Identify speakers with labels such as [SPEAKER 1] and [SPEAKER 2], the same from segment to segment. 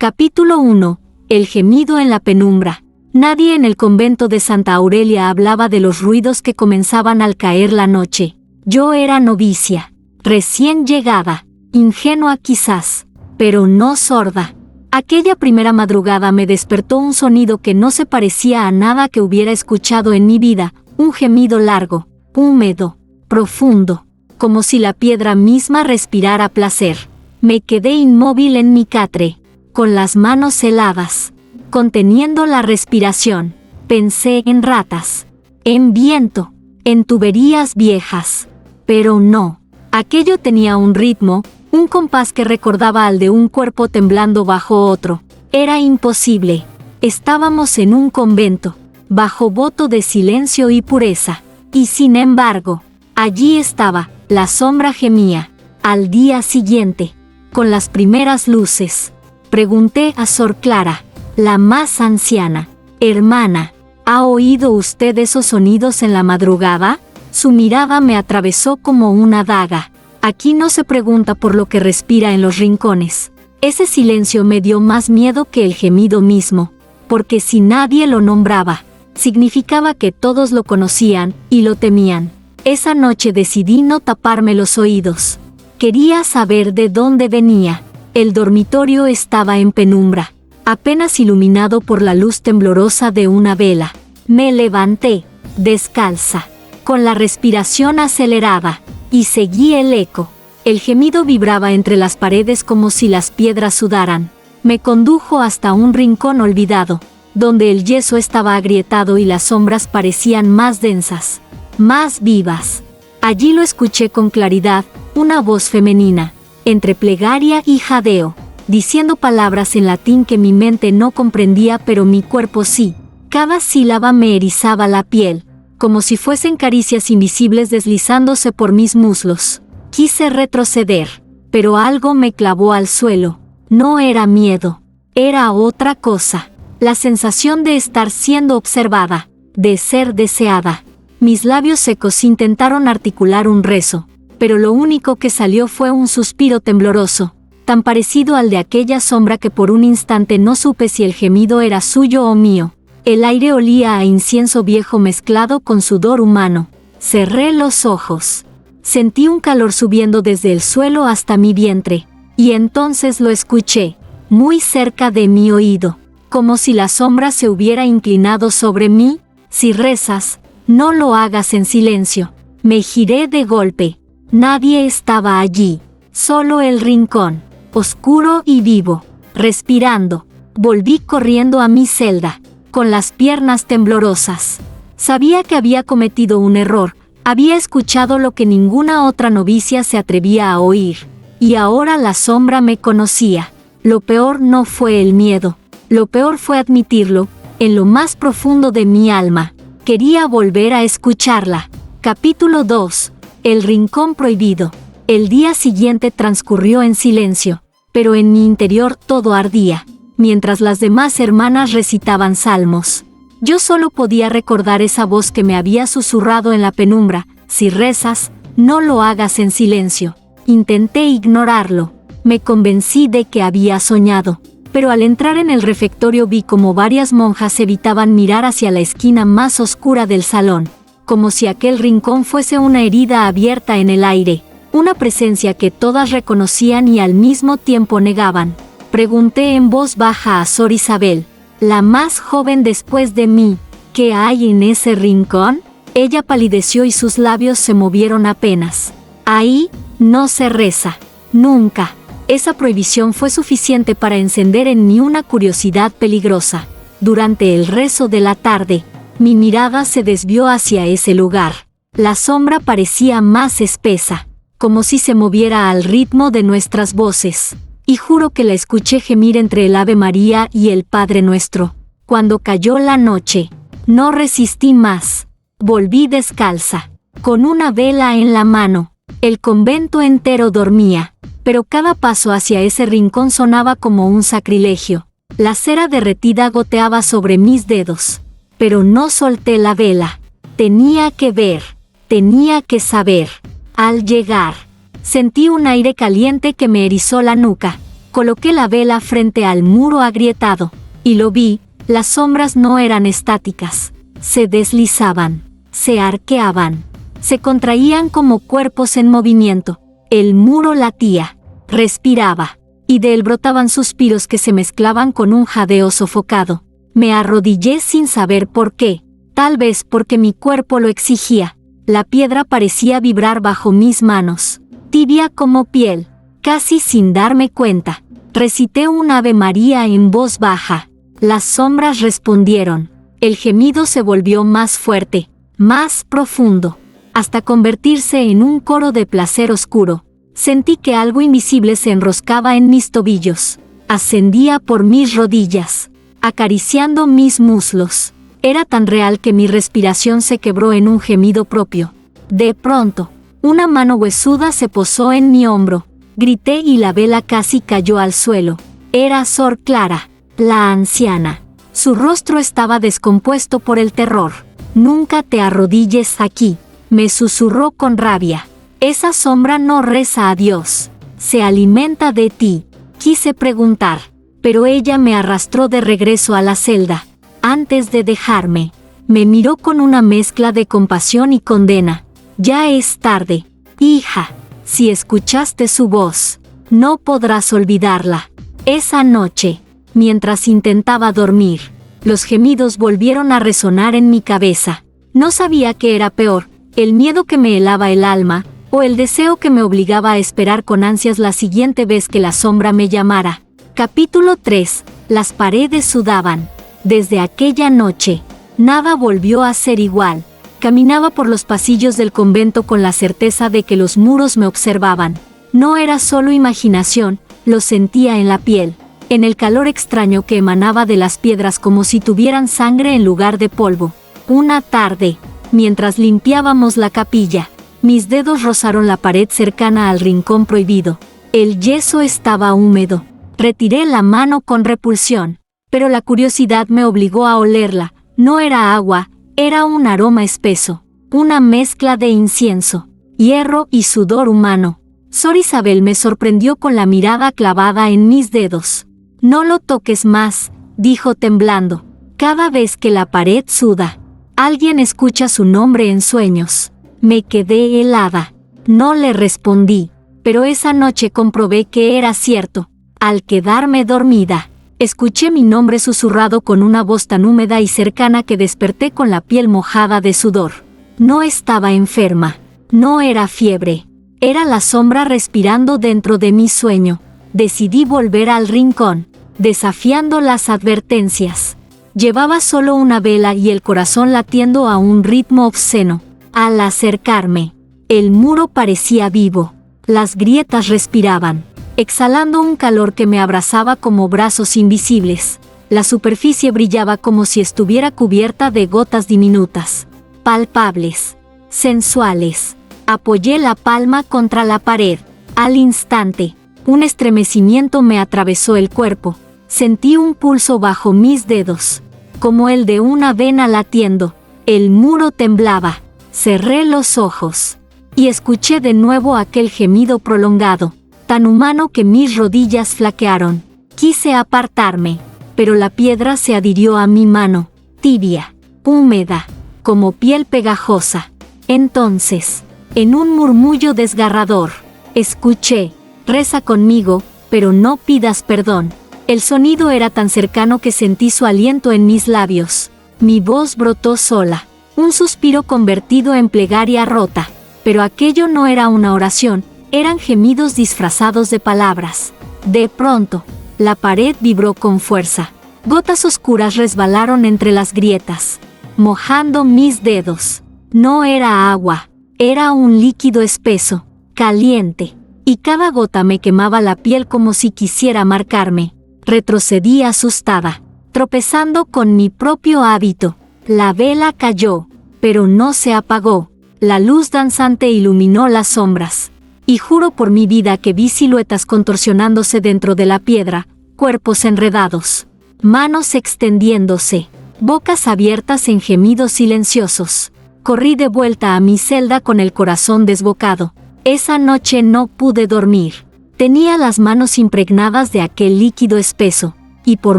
[SPEAKER 1] Capítulo 1. El gemido en la penumbra. Nadie en el convento de Santa Aurelia hablaba de los ruidos que comenzaban al caer la noche. Yo era novicia, recién llegada, ingenua quizás, pero no sorda. Aquella primera madrugada me despertó un sonido que no se parecía a nada que hubiera escuchado en mi vida, un gemido largo, húmedo, profundo, como si la piedra misma respirara placer. Me quedé inmóvil en mi catre, con las manos heladas, conteniendo la respiración. Pensé en ratas, en viento, en tuberías viejas. Pero no, aquello tenía un ritmo, un compás que recordaba al de un cuerpo temblando bajo otro. Era imposible. Estábamos en un convento, bajo voto de silencio y pureza. Y sin embargo, allí estaba, la sombra gemía. Al día siguiente, con las primeras luces, pregunté a Sor Clara, la más anciana: hermana, ¿ha oído usted esos sonidos en la madrugada? Su mirada me atravesó como una daga. Aquí no se pregunta por lo que respira en los rincones. Ese silencio me dio más miedo que el gemido mismo, porque si nadie lo nombraba, significaba que todos lo conocían y lo temían. Esa noche decidí no taparme los oídos. Quería saber de dónde venía. El dormitorio estaba en penumbra, apenas iluminado por la luz temblorosa de una vela. Me levanté, descalza, con la respiración acelerada, y seguí el eco. El gemido vibraba entre las paredes como si las piedras sudaran. Me condujo hasta un rincón olvidado, donde el yeso estaba agrietado y las sombras parecían más densas, más vivas. Allí lo escuché con claridad, una voz femenina, entre plegaria y jadeo, diciendo palabras en latín que mi mente no comprendía pero mi cuerpo sí. Cada sílaba me erizaba la piel, como si fuesen caricias invisibles deslizándose por mis muslos. Quise retroceder, pero algo me clavó al suelo. No era miedo, era otra cosa. La sensación de estar siendo observada, de ser deseada. Mis labios secos intentaron articular un rezo, pero lo único que salió fue un suspiro tembloroso, tan parecido al de aquella sombra que por un instante no supe si el gemido era suyo o mío. El aire olía a incienso viejo mezclado con sudor humano. Cerré los ojos. Sentí un calor subiendo desde el suelo hasta mi vientre, y entonces lo escuché, muy cerca de mi oído, como si la sombra se hubiera inclinado sobre mí. Si rezas, no lo hagas en silencio. Me giré de golpe. Nadie estaba allí, solo el rincón, oscuro y vivo, respirando. Volví corriendo a mi celda, con las piernas temblorosas. Sabía que había cometido un error, había escuchado lo que ninguna otra novicia se atrevía a oír, y ahora la sombra me conocía. Lo peor no fue el miedo, lo peor fue admitirlo, en lo más profundo de mi alma. Quería volver a escucharla. Capítulo 2. El rincón prohibido. El día siguiente transcurrió en silencio, pero en mi interior todo ardía, mientras las demás hermanas recitaban salmos. Yo solo podía recordar esa voz que me había susurrado en la penumbra: si rezas, no lo hagas en silencio. Intenté ignorarlo. Me convencí de que había soñado, pero al entrar en el refectorio vi como varias monjas evitaban mirar hacia la esquina más oscura del salón, como si aquel rincón fuese una herida abierta en el aire, una presencia que todas reconocían y al mismo tiempo negaban. Pregunté en voz baja a Sor Isabel, la más joven después de mí: ¿qué hay en ese rincón? Ella palideció y sus labios se movieron apenas. Ahí no se reza, nunca. Esa prohibición fue suficiente para encender en mí una curiosidad peligrosa. Durante el rezo de la tarde, mi mirada se desvió hacia ese lugar. La sombra parecía más espesa, como si se moviera al ritmo de nuestras voces, y juro que la escuché gemir entre el Ave María y el Padre Nuestro. Cuando cayó la noche, no resistí más. Volví descalza, con una vela en la mano. El convento entero dormía, pero cada paso hacia ese rincón sonaba como un sacrilegio. La cera derretida goteaba sobre mis dedos, pero no solté la vela. Tenía que ver, tenía que saber. Al llegar, sentí un aire caliente que me erizó la nuca, Coloqué la vela frente al muro agrietado, y lo vi. Las sombras no eran estáticas. Se deslizaban, se arqueaban, se contraían como cuerpos en movimiento. El muro latía, respiraba, y de él brotaban suspiros que se mezclaban con un jadeo sofocado. Me arrodillé sin saber por qué, tal vez porque mi cuerpo lo exigía. La piedra parecía vibrar bajo mis manos, tibia como piel. Casi sin darme cuenta, recité un Ave María en voz baja. Las sombras respondieron. El gemido se volvió más fuerte, más profundo, hasta convertirse en un coro de placer oscuro. Sentí que algo invisible se enroscaba en mis tobillos, ascendía por mis rodillas, acariciando mis muslos. Era tan real que mi respiración se quebró en un gemido propio. De pronto, una mano huesuda se posó en mi hombro. Grité y la vela casi cayó al suelo. Era Sor Clara, la anciana. Su rostro estaba descompuesto por el terror. «Nunca te arrodilles aquí», me susurró con rabia. «Esa sombra no reza a Dios, se alimenta de ti». Quise preguntar, pero ella me arrastró de regreso a la celda. Antes de dejarme, me miró con una mezcla de compasión y condena. «Ya es tarde, hija. Si escuchaste su voz, no podrás olvidarla». Esa noche, mientras intentaba dormir, los gemidos volvieron a resonar en mi cabeza. No sabía qué era peor, el miedo que me helaba el alma, o el deseo que me obligaba a esperar con ansias la siguiente vez que la sombra me llamara. Capítulo 3. Las paredes sudaban. Desde aquella noche, nada volvió a ser igual. Caminaba por los pasillos del convento con la certeza de que los muros me observaban. No era solo imaginación, lo sentía en la piel, en el calor extraño que emanaba de las piedras como si tuvieran sangre en lugar de polvo. Una tarde, mientras limpiábamos la capilla, mis dedos rozaron la pared cercana al rincón prohibido. El yeso estaba húmedo. Retiré la mano con repulsión, pero la curiosidad me obligó a olerla. No era agua, era un aroma espeso, una mezcla de incienso, hierro y sudor humano. Sor Isabel me sorprendió con la mirada clavada en mis dedos. «No lo toques más», dijo temblando. «Cada vez que la pared suda, alguien escucha su nombre en sueños». Me quedé helada. No le respondí, pero esa noche comprobé que era cierto. Al quedarme dormida, escuché mi nombre susurrado con una voz tan húmeda y cercana que desperté con la piel mojada de sudor. No estaba enferma, no era fiebre, era la sombra respirando dentro de mi sueño. Decidí volver al rincón, desafiando las advertencias. Llevaba solo una vela y el corazón latiendo a un ritmo obsceno. Al acercarme, el muro parecía vivo, las grietas respiraban, exhalando un calor que me abrazaba como brazos invisibles. La superficie brillaba como si estuviera cubierta de gotas diminutas, palpables, sensuales. Apoyé la palma contra la pared. Al instante, un estremecimiento me atravesó el cuerpo. Sentí un pulso bajo mis dedos, como el de una vena latiendo. El muro temblaba. Cerré los ojos y escuché de nuevo aquel gemido prolongado, tan humano que mis rodillas flaquearon. Quise apartarme, pero la piedra se adhirió a mi mano, tibia, húmeda, como piel pegajosa. Entonces, en un murmullo desgarrador, escuché: «Reza conmigo, pero no pidas perdón». El sonido era tan cercano que sentí su aliento en mis labios. Mi voz brotó sola, un suspiro convertido en plegaria rota. Pero aquello no era una oración, eran gemidos disfrazados de palabras. De pronto, la pared vibró con fuerza. Gotas oscuras resbalaron entre las grietas, mojando mis dedos. No era agua, era un líquido espeso, caliente, y cada gota me quemaba la piel como si quisiera marcarme. Retrocedí asustada, tropezando con mi propio hábito. La vela cayó, pero no se apagó. La luz danzante iluminó las sombras, y juro por mi vida que vi siluetas contorsionándose dentro de la piedra, cuerpos enredados, manos extendiéndose, bocas abiertas en gemidos silenciosos. Corrí de vuelta a mi celda con el corazón desbocado. Esa noche no pude dormir. Tenía las manos impregnadas de aquel líquido espeso, y por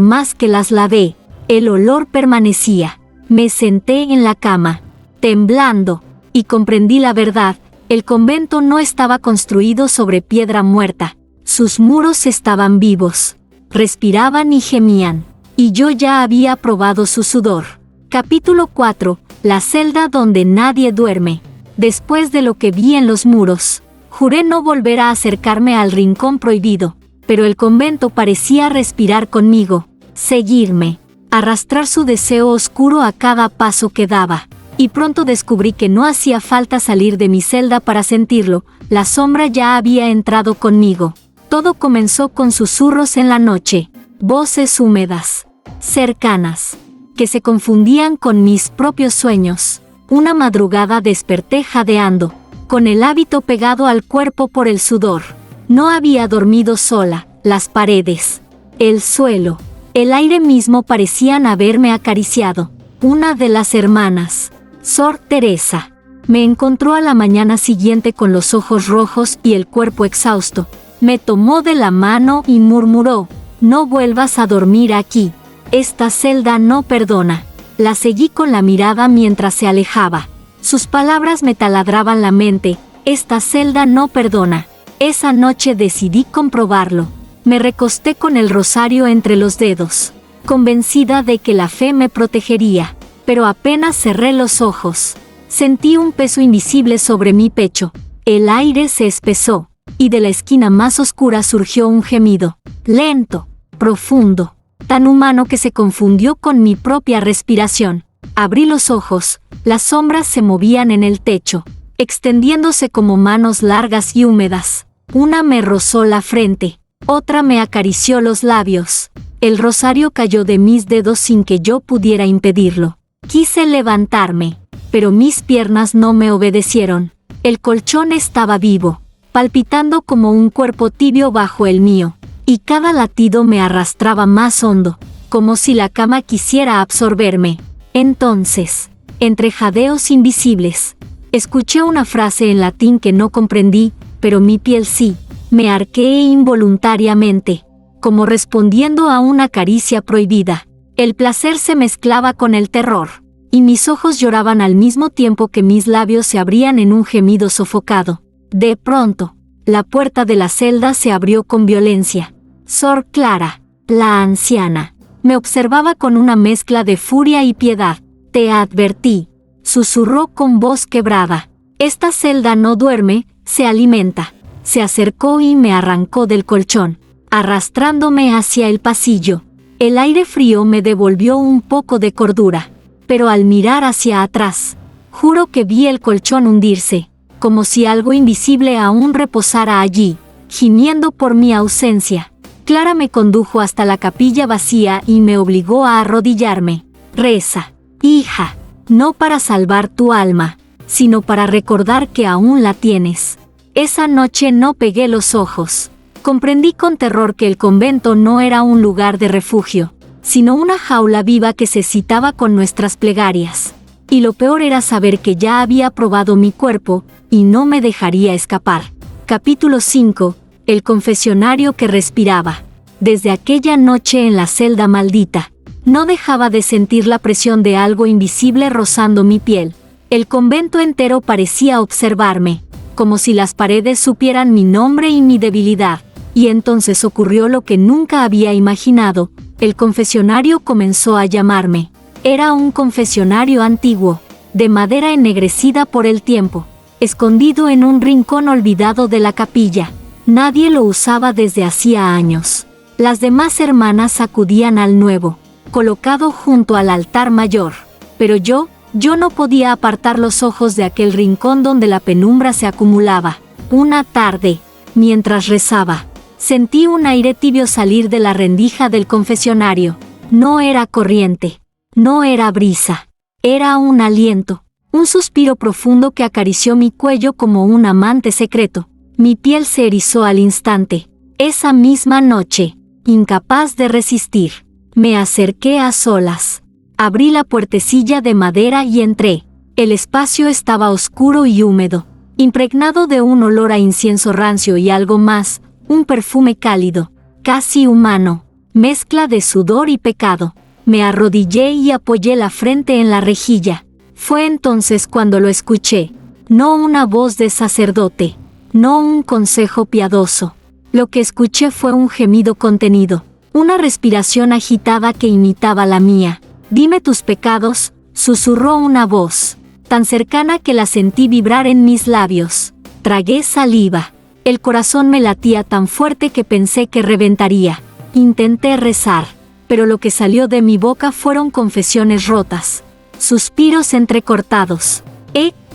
[SPEAKER 1] más que las lavé, el olor permanecía. Me senté en la cama, temblando, y comprendí la verdad. El convento no estaba construido sobre piedra muerta. Sus muros estaban vivos, respiraban y gemían, y yo ya había probado su sudor. Capítulo 4. La celda donde nadie duerme. Después de lo que vi en los muros, juré no volver a acercarme al rincón prohibido, pero el convento parecía respirar conmigo, seguirme, arrastrar su deseo oscuro a cada paso que daba. Y pronto descubrí que no hacía falta salir de mi celda para sentirlo, la sombra ya había entrado conmigo. Todo comenzó con susurros en la noche, voces húmedas, cercanas, que se confundían con mis propios sueños. Una madrugada desperté jadeando, con el hábito pegado al cuerpo por el sudor. No había dormido sola, las paredes, el suelo, el aire mismo parecían haberme acariciado. Una de las hermanas, Sor Teresa, me encontró a la mañana siguiente con los ojos rojos y el cuerpo exhausto. Me tomó de la mano y murmuró: «No vuelvas a dormir aquí. Esta celda no perdona». La seguí con la mirada mientras se alejaba. Sus palabras me taladraban la mente: «Esta celda no perdona». Esa noche decidí comprobarlo. Me recosté con el rosario entre los dedos, convencida de que la fe me protegería. Pero apenas cerré los ojos, sentí un peso invisible sobre mi pecho. El aire se espesó, y de la esquina más oscura surgió un gemido, lento, profundo, tan humano que se confundió con mi propia respiración. Abrí los ojos, las sombras se movían en el techo, extendiéndose como manos largas y húmedas. Una me rozó la frente, otra me acarició los labios. El rosario cayó de mis dedos sin que yo pudiera impedirlo. Quise levantarme, pero mis piernas no me obedecieron. El colchón estaba vivo, palpitando como un cuerpo tibio bajo el mío, y cada latido me arrastraba más hondo, como si la cama quisiera absorberme. Entonces, entre jadeos invisibles, escuché una frase en latín que no comprendí, pero mi piel sí. Me arqueé involuntariamente, como respondiendo a una caricia prohibida. El placer se mezclaba con el terror, y mis ojos lloraban al mismo tiempo que mis labios se abrían en un gemido sofocado. De pronto, la puerta de la celda se abrió con violencia. Sor Clara, la anciana, me observaba con una mezcla de furia y piedad. «Te advertí», susurró con voz quebrada. «Esta celda no duerme, se alimenta». Se acercó y me arrancó del colchón, arrastrándome hacia el pasillo. El aire frío me devolvió un poco de cordura, pero al mirar hacia atrás, juro que vi el colchón hundirse, como si algo invisible aún reposara allí, gimiendo por mi ausencia. Clara me condujo hasta la capilla vacía y me obligó a arrodillarme. «Reza, hija, no para salvar tu alma, sino para recordar que aún la tienes». Esa noche no pegué los ojos. Comprendí con terror que el convento no era un lugar de refugio, sino una jaula viva que se excitaba con nuestras plegarias. Y lo peor era saber que ya había probado mi cuerpo, y no me dejaría escapar. Capítulo 5. El confesionario que respiraba. Desde aquella noche en la celda maldita, no dejaba de sentir la presión de algo invisible rozando mi piel. El convento entero parecía observarme, como si las paredes supieran mi nombre y mi debilidad. Y entonces ocurrió lo que nunca había imaginado: el confesionario comenzó a llamarme. Era un confesionario antiguo, de madera ennegrecida por el tiempo, escondido en un rincón olvidado de la capilla. Nadie lo usaba desde hacía años. Las demás hermanas acudían al nuevo, colocado junto al altar mayor. Pero yo no podía apartar los ojos de aquel rincón donde la penumbra se acumulaba. Una tarde, mientras rezaba, sentí un aire tibio salir de la rendija del confesionario. No era corriente, no era brisa, era un aliento, un suspiro profundo que acarició mi cuello como un amante secreto. Mi piel se erizó al instante. Esa misma noche, incapaz de resistir, me acerqué a solas. Abrí la puertecilla de madera y entré. El espacio estaba oscuro y húmedo, impregnado de un olor a incienso rancio y algo más, un perfume cálido, casi humano, mezcla de sudor y pecado. Me arrodillé y apoyé la frente en la rejilla. Fue entonces cuando lo escuché. No una voz de sacerdote, no un consejo piadoso. Lo que escuché fue un gemido contenido, una respiración agitada que imitaba la mía. Dime tus pecados, susurró una voz, tan cercana que la sentí vibrar en mis labios. Tragué saliva. El corazón me latía tan fuerte que pensé que reventaría. Intenté rezar, pero lo que salió de mi boca fueron confesiones rotas, suspiros entrecortados.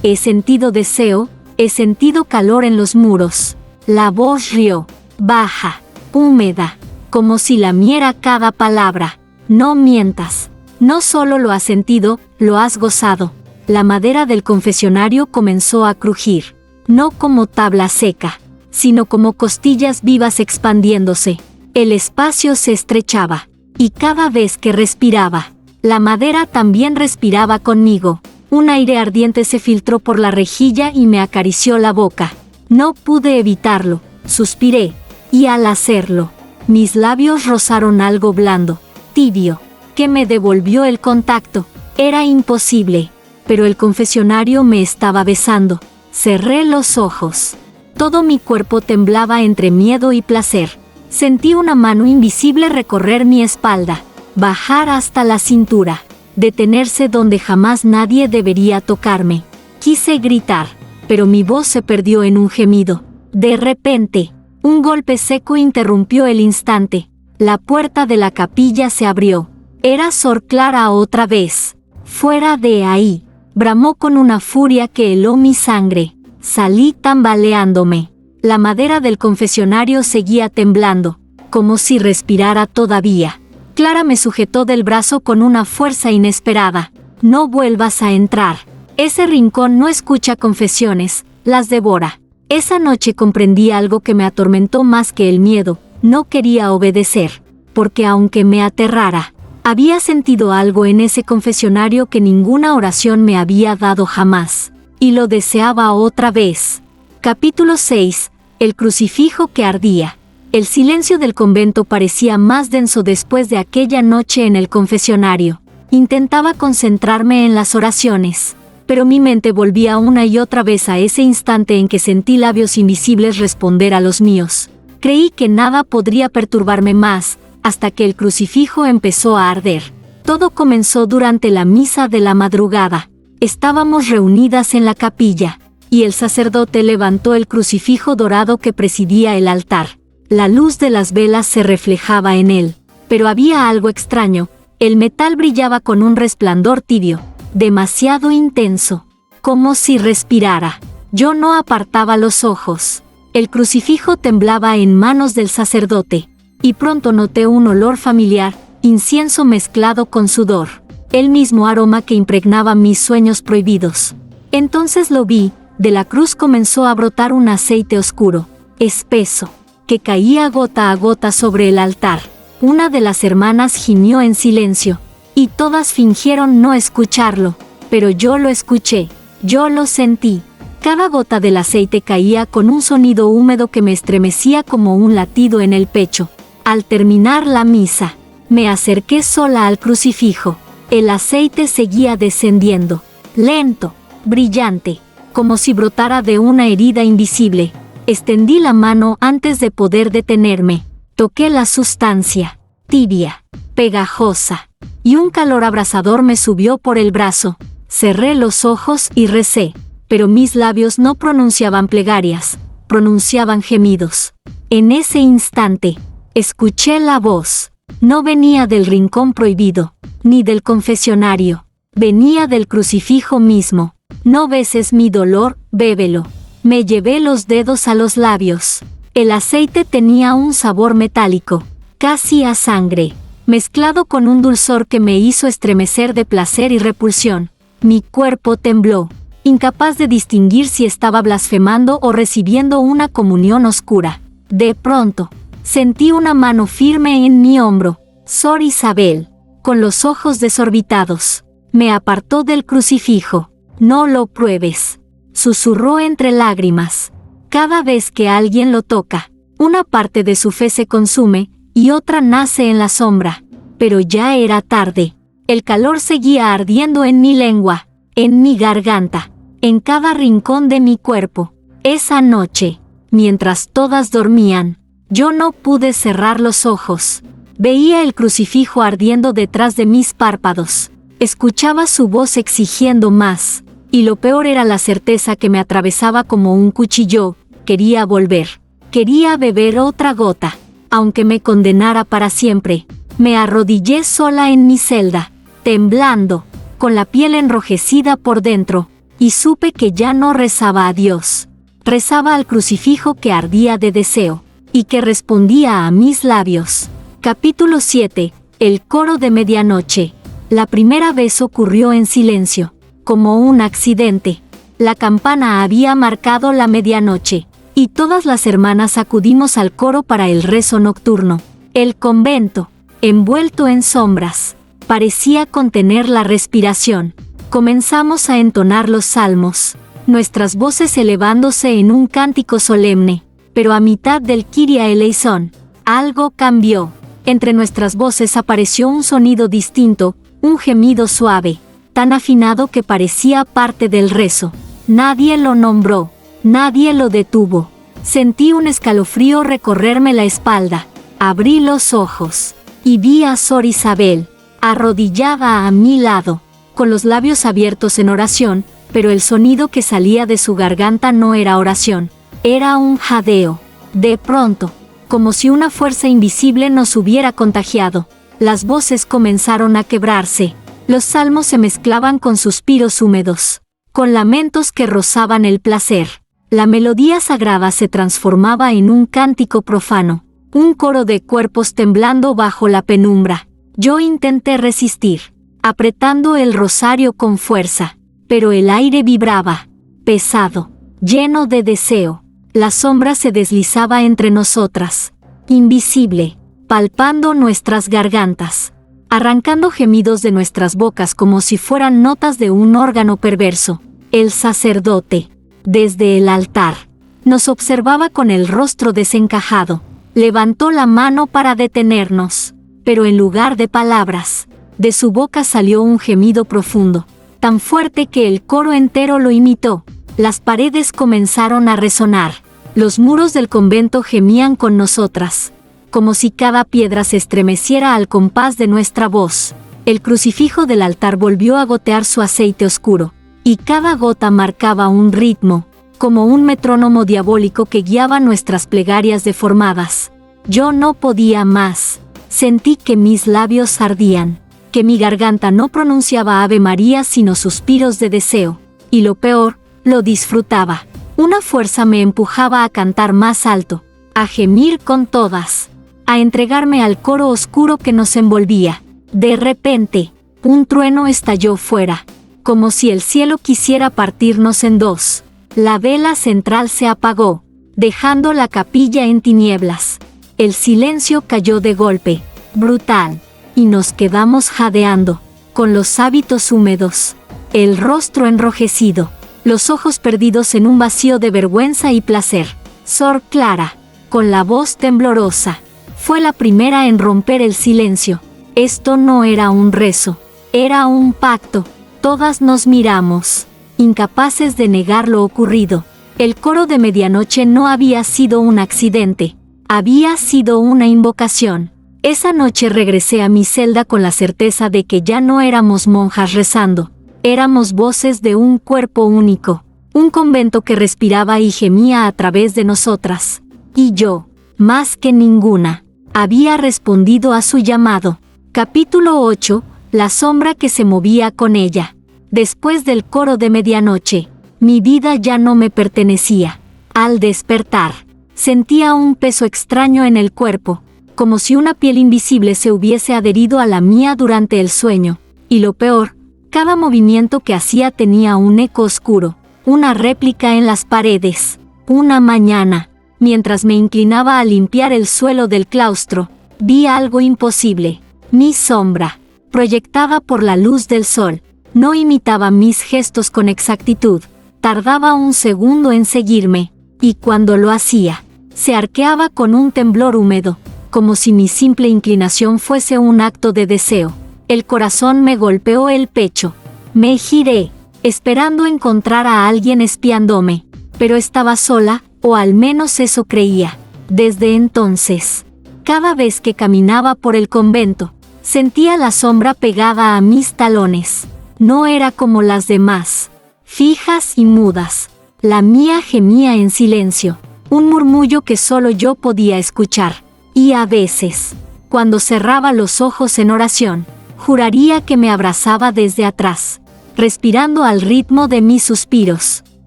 [SPEAKER 1] He sentido deseo, he sentido calor en los muros. La voz rió, baja, húmeda, como si lamiera cada palabra. No mientas. No solo lo has sentido, lo has gozado. La madera del confesionario comenzó a crujir, no como tabla seca, sino como costillas vivas expandiéndose. El espacio se estrechaba, y cada vez que respiraba, la madera también respiraba conmigo. Un aire ardiente se filtró por la rejilla y me acarició la boca. No pude evitarlo, suspiré, y al hacerlo, mis labios rozaron algo blando, tibio, que me devolvió el contacto. Era imposible, pero el confesionario me estaba besando. Cerré los ojos. Todo mi cuerpo temblaba entre miedo y placer. Sentí una mano invisible recorrer mi espalda, bajar hasta la cintura, detenerse donde jamás nadie debería tocarme. Quise gritar, pero mi voz se perdió en un gemido. De repente, un golpe seco interrumpió el instante. La puerta de la capilla se abrió. Era Sor Clara otra vez. Fuera de ahí, bramó con una furia que heló mi sangre. Salí tambaleándome. La madera del confesionario seguía temblando, como si respirara todavía. Clara me sujetó del brazo con una fuerza inesperada. No vuelvas a entrar. Ese rincón no escucha confesiones, las devora. Esa noche comprendí algo que me atormentó más que el miedo. No quería obedecer, porque aunque me aterrara, había sentido algo en ese confesionario que ninguna oración me había dado jamás, y lo deseaba otra vez. Capítulo 6. El crucifijo que ardía. El silencio del convento parecía más denso después de aquella noche en el confesionario. Intentaba concentrarme en las oraciones, pero mi mente volvía una y otra vez a ese instante en que sentí labios invisibles responder a los míos. Creí que nada podría perturbarme más, hasta que el crucifijo empezó a arder. Todo comenzó durante la misa de la madrugada. Estábamos reunidas en la capilla, y el sacerdote levantó el crucifijo dorado que presidía el altar. La luz de las velas se reflejaba en él, pero había algo extraño. El metal brillaba con un resplandor tibio, demasiado intenso, como si respirara. Yo no apartaba los ojos. El crucifijo temblaba en manos del sacerdote, y pronto noté un olor familiar, incienso mezclado con sudor, el mismo aroma que impregnaba mis sueños prohibidos. Entonces lo vi. De la cruz comenzó a brotar un aceite oscuro, espeso, que caía gota a gota sobre el altar. Una de las hermanas gimió en silencio, y todas fingieron no escucharlo, pero yo lo escuché, yo lo sentí. Cada gota del aceite caía con un sonido húmedo que me estremecía como un latido en el pecho. Al terminar la misa, me acerqué sola al crucifijo. El aceite seguía descendiendo, lento, brillante, como si brotara de una herida invisible. Extendí la mano antes de poder detenerme. Toqué la sustancia, tibia, pegajosa, y un calor abrasador me subió por el brazo. Cerré los ojos y recé, pero mis labios no pronunciaban plegarias, pronunciaban gemidos. En ese instante, escuché la voz. No venía del rincón prohibido, ni del confesionario. Venía del crucifijo mismo. No beses mi dolor, bébelo. Me llevé los dedos a los labios. El aceite tenía un sabor metálico, casi a sangre, mezclado con un dulzor que me hizo estremecer de placer y repulsión. Mi cuerpo tembló, incapaz de distinguir si estaba blasfemando o recibiendo una comunión oscura. De pronto, sentí una mano firme en mi hombro. Sor Isabel, con los ojos desorbitados, me apartó del crucifijo. No lo pruebes, susurró entre lágrimas. Cada vez que alguien lo toca, Una parte de su fe se consume, y otra nace en la sombra. Pero ya era tarde. El calor seguía ardiendo en mi lengua, en mi garganta, en cada rincón de mi cuerpo. Esa noche, mientras todas dormían, yo no pude cerrar los ojos. Veía el crucifijo ardiendo detrás de mis párpados. Escuchaba su voz exigiendo más, y lo peor era la certeza que me atravesaba como un cuchillo. Quería volver. Quería beber otra gota, aunque me condenara para siempre. Me arrodillé sola en mi celda, temblando, con la piel enrojecida por dentro, y supe que ya no rezaba a Dios. Rezaba al crucifijo que ardía de deseo, y que respondía a mis labios. Capítulo 7. El coro de medianoche. La primera vez ocurrió en silencio, como un accidente. La campana había marcado la medianoche, y todas las hermanas acudimos al coro para el rezo nocturno. El convento, envuelto en sombras, parecía contener la respiración. Comenzamos a entonar los salmos, nuestras voces elevándose en un cántico solemne, pero a mitad del Kyrie eleison, algo cambió. Entre nuestras voces apareció un sonido distinto, un gemido suave, tan afinado que parecía parte del rezo. Nadie lo nombró, nadie lo detuvo. Sentí un escalofrío recorrerme la espalda. Abrí los ojos y vi a Sor Isabel, arrodillada a mi lado, con los labios abiertos en oración, pero el sonido que salía de su garganta no era oración, era un jadeo. De pronto, como si una fuerza invisible nos hubiera contagiado, las voces comenzaron a quebrarse. Los salmos se mezclaban con suspiros húmedos, con lamentos que rozaban el placer. La melodía sagrada se transformaba en un cántico profano, un coro de cuerpos temblando bajo la penumbra. Yo intenté resistir, apretando el rosario con fuerza, pero el aire vibraba, pesado, lleno de deseo. La sombra se deslizaba entre nosotras, invisible, palpando nuestras gargantas, arrancando gemidos de nuestras bocas como si fueran notas de un órgano perverso. El sacerdote, desde el altar, nos observaba con el rostro desencajado. Levantó la mano para detenernos, pero en lugar de palabras, de su boca salió un gemido profundo, tan fuerte que el coro entero lo imitó. Las paredes comenzaron a resonar. Los muros del convento gemían con nosotras, como si cada piedra se estremeciera al compás de nuestra voz. El crucifijo del altar volvió a gotear su aceite oscuro, y cada gota marcaba un ritmo, como un metrónomo diabólico que guiaba nuestras plegarias deformadas. Yo no podía más. Sentí que mis labios ardían, que mi garganta no pronunciaba Ave María sino suspiros de deseo, y lo peor, lo disfrutaba. Una fuerza me empujaba a cantar más alto, a gemir con todas, a entregarme al coro oscuro que nos envolvía. De repente, un trueno estalló fuera, como si el cielo quisiera partirnos en dos. La vela central se apagó, dejando la capilla en tinieblas. El silencio cayó de golpe, brutal, y nos quedamos jadeando, con los hábitos húmedos, el rostro enrojecido, los ojos perdidos en un vacío de vergüenza y placer. Sor Clara, con la voz temblorosa, fue la primera en romper el silencio. Esto no era un rezo, era un pacto. Todas nos miramos, incapaces de negar lo ocurrido. El coro de medianoche no había sido un accidente, había sido una invocación. Esa noche regresé a mi celda con la certeza de que ya no éramos monjas rezando, éramos voces de un cuerpo único, un convento que respiraba y gemía a través de nosotras. Y yo, más que ninguna, había respondido a su llamado. Capítulo 8. La sombra que se movía con ella. Después del coro de medianoche, mi vida ya no me pertenecía. Al despertar, sentía un peso extraño en el cuerpo, como si una piel invisible se hubiese adherido a la mía durante el sueño. Y lo peor, cada movimiento que hacía tenía un eco oscuro, una réplica en las paredes. Una mañana, mientras me inclinaba a limpiar el suelo del claustro, vi algo imposible. Mi sombra, proyectada por la luz del sol, no imitaba mis gestos con exactitud. Tardaba un segundo en seguirme, y cuando lo hacía, Se arqueaba con un temblor húmedo, como si mi simple inclinación fuese un acto de deseo. El corazón me golpeó el pecho. Me giré, esperando encontrar a alguien espiándome, pero estaba sola, o al menos eso creía. Desde entonces, cada vez que caminaba por el convento, sentía la sombra pegada a mis talones. No era como las demás, fijas y mudas. La mía gemía en silencio, un murmullo que solo yo podía escuchar. Y a veces, cuando cerraba los ojos en oración, juraría que me abrazaba desde atrás, respirando al ritmo de mis suspiros.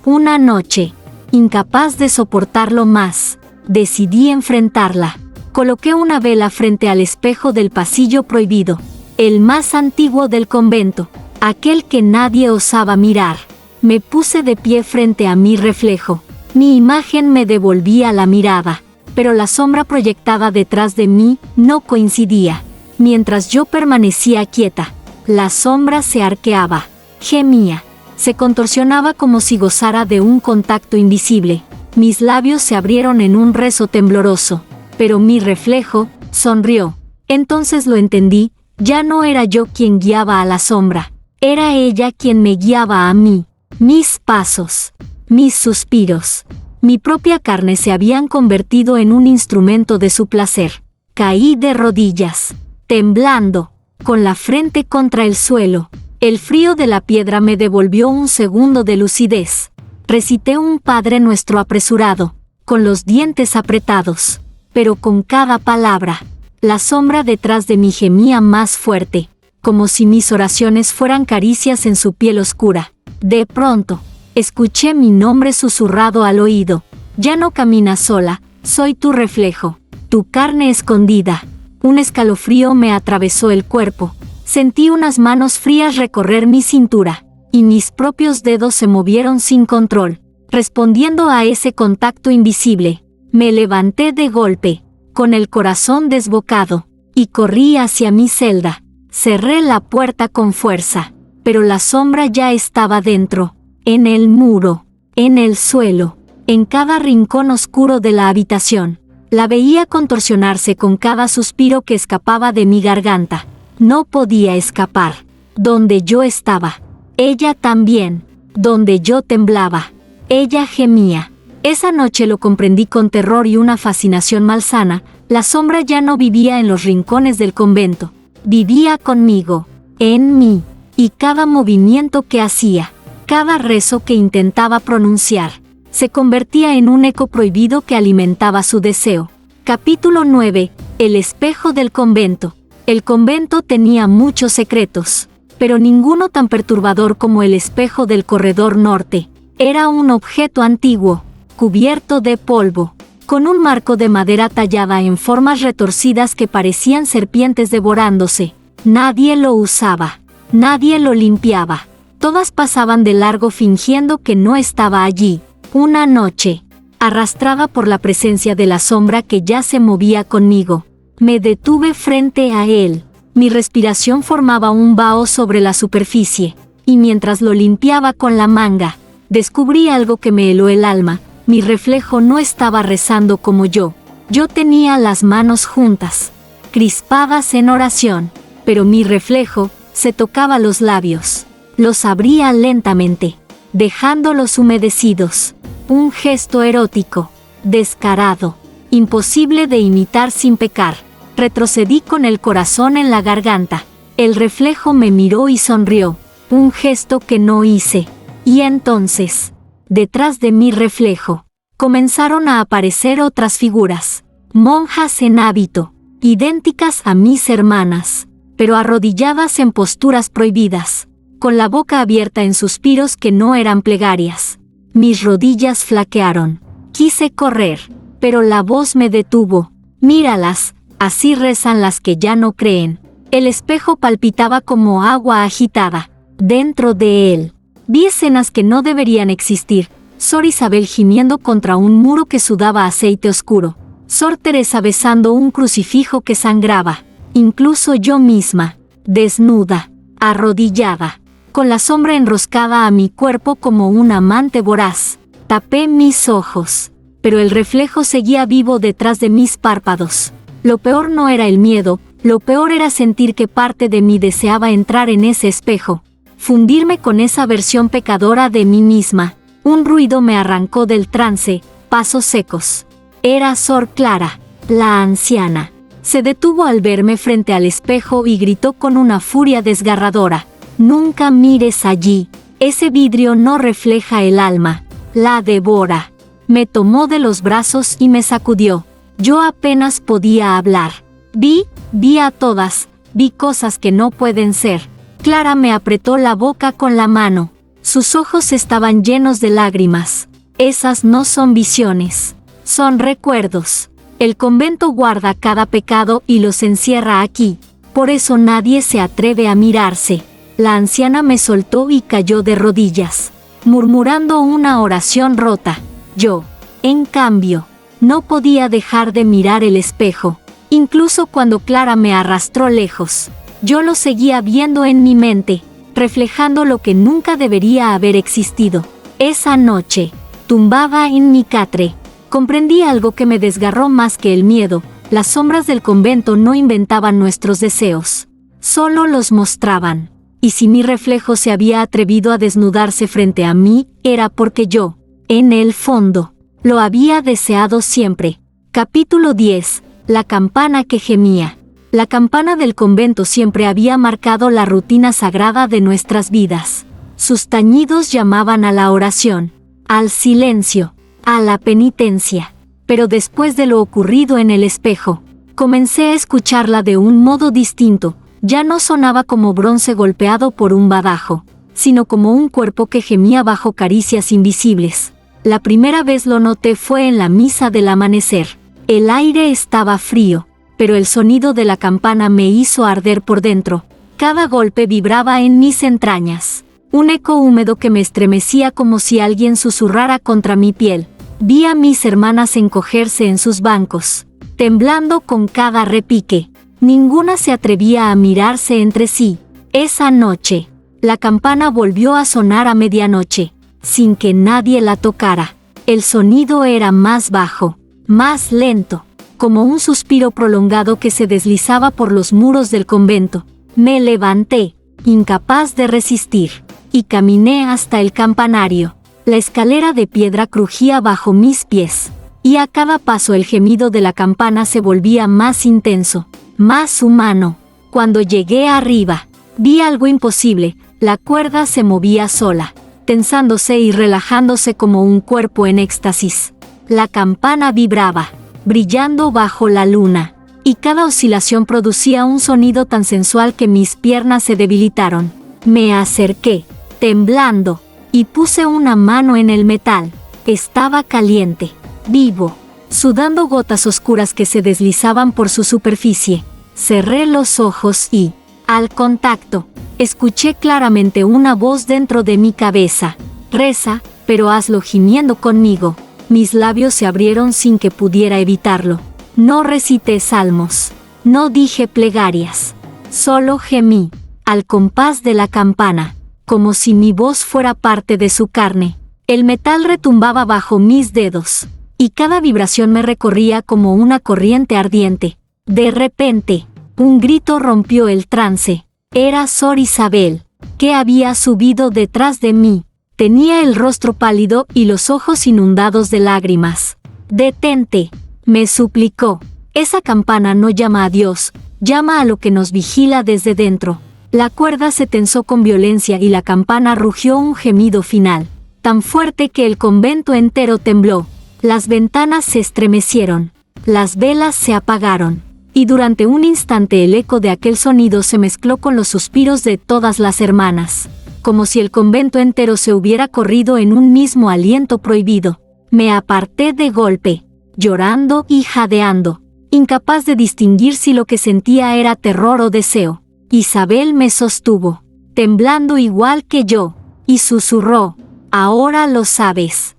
[SPEAKER 1] Una noche, incapaz de soportarlo más, decidí enfrentarla. Coloqué una vela frente al espejo del pasillo prohibido, el más antiguo del convento, aquel que nadie osaba mirar. Me puse de pie frente a mi reflejo. Mi imagen me devolvía la mirada, pero la sombra proyectada detrás de mí no coincidía. Mientras yo permanecía quieta, la sombra se arqueaba, gemía, se contorsionaba como si gozara de un contacto invisible. Mis labios se abrieron en un rezo tembloroso, pero mi reflejo sonrió. Entonces lo entendí, ya no era yo quien guiaba a la sombra, era ella quien me guiaba a mí. Mis pasos, mis suspiros, mi propia carne se habían convertido en un instrumento de su placer. Caí de rodillas, temblando, con la frente contra el suelo. El frío de la piedra me devolvió un segundo de lucidez. Recité un Padre Nuestro apresurado, con los dientes apretados, pero con cada palabra, la sombra detrás de mí gemía más fuerte, como si mis oraciones fueran caricias en su piel oscura. De pronto, escuché mi nombre susurrado al oído. Ya no caminas sola, soy tu reflejo, tu carne escondida. Un escalofrío me atravesó el cuerpo. Sentí unas manos frías recorrer mi cintura, y mis propios dedos se movieron sin control, respondiendo a ese contacto invisible. Me levanté de golpe, con el corazón desbocado, y corrí hacia mi celda. Cerré la puerta con fuerza, pero la sombra ya estaba dentro, en el muro, en el suelo, en cada rincón oscuro de la habitación. La veía contorsionarse con cada suspiro que escapaba de mi garganta. No podía escapar. Donde yo estaba, ella también. Donde yo temblaba, ella gemía. Esa noche lo comprendí con terror y una fascinación malsana. La sombra ya no vivía en los rincones del convento. Vivía conmigo, en mí, y cada movimiento que hacía, cada rezo que intentaba pronunciar, se convertía en un eco prohibido que alimentaba su deseo. Capítulo 9. El espejo del convento. El convento tenía muchos secretos, pero ninguno tan perturbador como el espejo del corredor norte. Era un objeto antiguo, cubierto de polvo, con un marco de madera tallada en formas retorcidas que parecían serpientes devorándose. Nadie lo usaba, nadie lo limpiaba. Todas pasaban de largo fingiendo que no estaba allí. Una noche, arrastrada por la presencia de la sombra que ya se movía conmigo, me detuve frente a él. Mi respiración formaba un vaho sobre la superficie, y mientras lo limpiaba con la manga, descubrí algo que me heló el alma. Mi reflejo no estaba rezando como yo. Yo tenía las manos juntas, crispadas en oración, pero mi reflejo se tocaba los labios. Los abría lentamente, dejándolos humedecidos. Un gesto erótico, descarado, imposible de imitar sin pecar. Retrocedí con el corazón en la garganta. El reflejo me miró y sonrió, un gesto que no hice. Y entonces, detrás de mi reflejo, comenzaron a aparecer otras figuras, monjas en hábito, idénticas a mis hermanas, pero arrodilladas en posturas prohibidas, con la boca abierta en suspiros que no eran plegarias. Mis rodillas flaquearon. Quise correr, pero la voz me detuvo. Míralas, así rezan las que ya no creen. El espejo palpitaba como agua agitada. Dentro de él, vi escenas que no deberían existir. Sor Isabel gimiendo contra un muro que sudaba aceite oscuro. Sor Teresa besando un crucifijo que sangraba. Incluso yo misma, desnuda, arrodillada, con la sombra enroscada a mi cuerpo como un amante voraz. Tapé mis ojos, pero el reflejo seguía vivo detrás de mis párpados. Lo peor no era el miedo, lo peor era sentir que parte de mí deseaba entrar en ese espejo, fundirme con esa versión pecadora de mí misma. Un ruido me arrancó del trance, pasos secos. Era Sor Clara, la anciana. Se detuvo al verme frente al espejo y gritó con una furia desgarradora: «Nunca mires allí, ese vidrio no refleja el alma, la devora». Me tomó de los brazos y me sacudió. Yo apenas podía hablar. Vi a todas, vi cosas que no pueden ser. Clara me apretó la boca con la mano. Sus ojos estaban llenos de lágrimas. Esas no son visiones, son recuerdos. El convento guarda cada pecado y los encierra aquí. Por eso nadie se atreve a mirarse. La anciana me soltó y cayó de rodillas, murmurando una oración rota. Yo, en cambio, no podía dejar de mirar el espejo. Incluso cuando Clara me arrastró lejos, yo lo seguía viendo en mi mente, reflejando lo que nunca debería haber existido. Esa noche, tumbada en mi catre, comprendí algo que me desgarró más que el miedo. Las sombras del convento no inventaban nuestros deseos, solo los mostraban. Y si mi reflejo se había atrevido a desnudarse frente a mí, era porque yo, en el fondo, lo había deseado siempre. Capítulo 10. La campana que gemía. La campana del convento siempre había marcado la rutina sagrada de nuestras vidas. Sus tañidos llamaban a la oración, al silencio, a la penitencia. Pero después de lo ocurrido en el espejo, comencé a escucharla de un modo distinto. Ya no sonaba como bronce golpeado por un badajo, sino como un cuerpo que gemía bajo caricias invisibles. La primera vez lo noté fue en la misa del amanecer. El aire estaba frío, pero el sonido de la campana me hizo arder por dentro. Cada golpe vibraba en mis entrañas. Un eco húmedo que me estremecía como si alguien susurrara contra mi piel. Vi a mis hermanas encogerse en sus bancos, temblando con cada repique. Ninguna se atrevía a mirarse entre sí. Esa noche, la campana volvió a sonar a medianoche, sin que nadie la tocara. El sonido era más bajo, más lento, como un suspiro prolongado que se deslizaba por los muros del convento. Me levanté, incapaz de resistir, y caminé hasta el campanario. La escalera de piedra crujía bajo mis pies, y a cada paso el gemido de la campana se volvía más intenso, más humano. Cuando llegué arriba, vi algo imposible. La cuerda se movía sola, tensándose y relajándose como un cuerpo en éxtasis. La campana vibraba, brillando bajo la luna, y cada oscilación producía un sonido tan sensual que mis piernas se debilitaron. Me acerqué, temblando, y puse una mano en el metal. Estaba caliente, vivo, sudando gotas oscuras que se deslizaban por su superficie. Cerré los ojos y, al contacto, escuché claramente una voz dentro de mi cabeza: «Reza, pero hazlo gimiendo conmigo». Mis labios se abrieron sin que pudiera evitarlo. No recité salmos, no dije plegarias, solo gemí, al compás de la campana, como si mi voz fuera parte de su carne. El metal retumbaba bajo mis dedos, y cada vibración me recorría como una corriente ardiente. De repente, un grito rompió el trance. Era Sor Isabel, que había subido detrás de mí. Tenía el rostro pálido y los ojos inundados de lágrimas. «Detente», me suplicó. «Esa campana no llama a Dios, llama a lo que nos vigila desde dentro». La cuerda se tensó con violencia y la campana rugió un gemido final, tan fuerte que el convento entero tembló. Las ventanas se estremecieron, las velas se apagaron, y durante un instante el eco de aquel sonido se mezcló con los suspiros de todas las hermanas, como si el convento entero se hubiera corrido en un mismo aliento prohibido. Me aparté de golpe, llorando y jadeando, incapaz de distinguir si lo que sentía era terror o deseo. Isabel me sostuvo, temblando igual que yo, y susurró: «Ahora lo sabes.